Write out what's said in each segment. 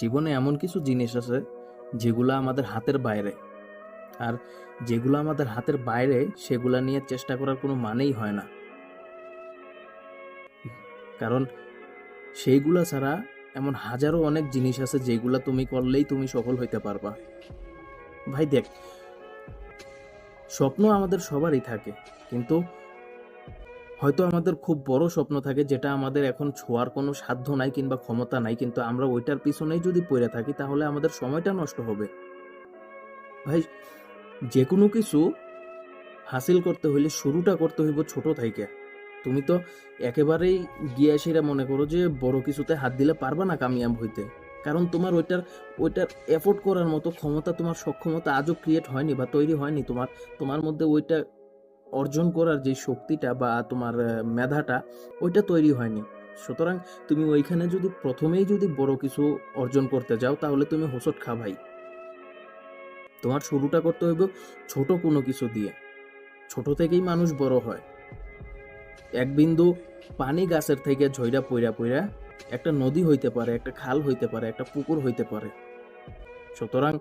জীবনে এমন কিছু জিনিস আছে যেগুলো আমাদের হাতের বাইরে, আর যেগুলো আমাদের হাতের বাইরে সেগুলা নিয়ে চেষ্টা করার কোনো মানেই হয় না। কারণ সেইগুলা ছাড়া এমন হাজারো অনেক জিনিস আছে যেগুলা তুমি করলেই তুমি সফল হইতে পারবা। ভাই দেখ, স্বপ্ন আমাদের সবারই থাকে, কিন্তু হয়তো আমাদের খুব বড় স্বপ্ন থাকে যেটা আমাদের এখন ছোঁয়ার কোনো সাধ্য নাই কিংবা ক্ষমতা নাই, কিন্তু আমরা ওইটার পিছনেই যদি পড়ে থাকি তাহলে আমাদের সময়টা নষ্ট হবে। ভাই, যে কোনো কিছু হাসিল করতে হইলে শুরুটা করতে হইব ছোট থেকে। তুমি তো একেবারেই গিয়ে সেরা মনে করো যে বড় কিছুতে হাত দিলে পারবা না কামিয়াব হইতে, কারণ তোমার ওইটার এফোর্ড করার মতো ক্ষমতা, তোমার সক্ষমতা আজও ক্রিয়েট হয়নি বা তৈরি হয়নি। তোমার মধ্যে ওইটা অর্জন করার যে শক্তিটা বা তোমার মেধাটা, ওইটা তৈরি হয়নি। সুতরাং তুমি ওইখানে যদি প্রথমেই যদি বড় কিছু অর্জন করতে যাও তাহলে তুমি হোঁচট খা ভাই। তোমার শুরুটা করতে হইব ছোট কোনো কিছু দিয়ে। ছোট থেকেই মানুষ বড় হয়। এক বিন্দু পানি গাছের থেকে ঝইরা পইরা পইরা একটা নদী হইতে পারে, একটা খাল হইতে পারে, একটা পুকুর হইতে পারে। সুতরাং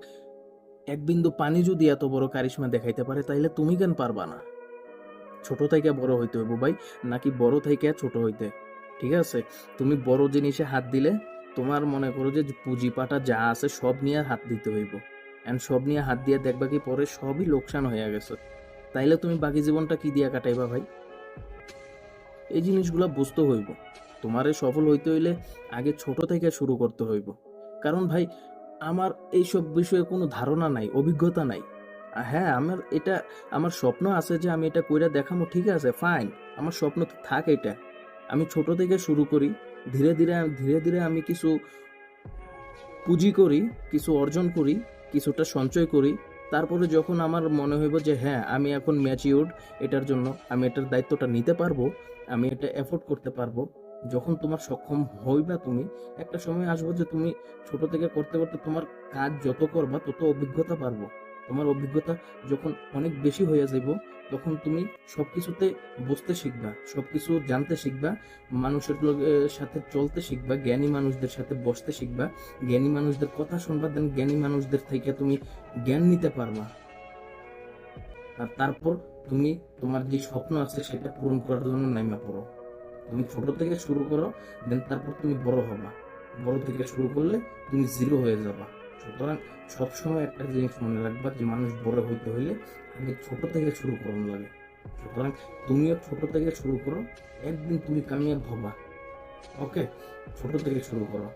এক বিন্দু পানি যদি এত বড় কারিশমা দেখাইতে পারে, তাইলে তুমি কেন পারবা না? ছোট থেকে বড় হইতে হইব ভাই, নাকি বড় থেকে ছোট হইতে? ঠিক আছে, তুমি বড় জিনিসে হাত দিলে তোমার মনে করো যে পুঁজিপাটা যা আছে সব নিয়ে হাত দিতে হইব, এন্ড সব নিয়ে হাত দিয়ে দেখবা কি পরে সবই লোকসান হয়ে গেছে। তাইলে তুমি বাকি জীবনটা কি দিয়া কাটাইবা ভাই? এই জিনিসগুলো বুঝতে হইব। তোমারে সফল হইতে হইলে আগে ছোট থেকে শুরু করতে হইব। কারণ ভাই, আমার এইসব বিষয়ে কোনো ধারণা নাই, অভিজ্ঞতা নাই। হ্যাঁ, আমার স্বপ্ন আছে যে আমি এটা কইরা দেখামো, ঠিক আছে, ফাইন। আমার স্বপ্ন তো থাক এটা। আমি ছোট থেকে শুরু করি, ধীরে ধীরে ধীরে ধীরে আমি কিছু পুঁজি করি, কিছু অর্জন করি, কিছুটা সঞ্চয় করি। তারপরে যখন আমার মনে হইব যে হ্যাঁ, আমি এখন ম্যাচিউরড এটার জন্য, আমি এটার দায়িত্বটা নিতে পারবো, আমি এটা এফোর্ড করতে পারবো। যখন তোমার সক্ষম হইবা তুমি, একটা সময় আসবো যে তুমি ছোট থেকে করতে করতে তোমার কাজ যত করবা তত অভিজ্ঞতা পারবো। তোমার অভিজ্ঞতা যখন অনেক বেশি হয়ে যাইব, তখন তুমি সবকিছুতে বুঝতে শিখবা, সবকিছু জানতে শিখবা, মানুষের সাথে চলতে শিখবা, জ্ঞানী মানুষদের সাথে বসতে শিখবা, জ্ঞানী মানুষদের কথা শুনবা, দেন জ্ঞানী মানুষদের থেকে তুমি জ্ঞান নিতে পারবা। আর তারপর তুমি তোমার যে স্বপ্ন আছে সেটা পূরণ করার জন্য নাইমা পড়ো। তুমি ছোট থেকে শুরু করো, দেন তারপর তুমি বড় হবা। বড় থেকে শুরু করলে তুমি জিরো হয়ে যাবা। সুতরাং সবসময় একটা জিনিস মনে রাখবা যে মানুষ বড় হইতে হইলে আগে ছোট থেকে শুরু করানো লাগে। সুতরাং তুমিও ছোট থেকে শুরু করো, একদিন তুমি কামিয়াব হবা। ওকে, ছোট থেকে শুরু করো।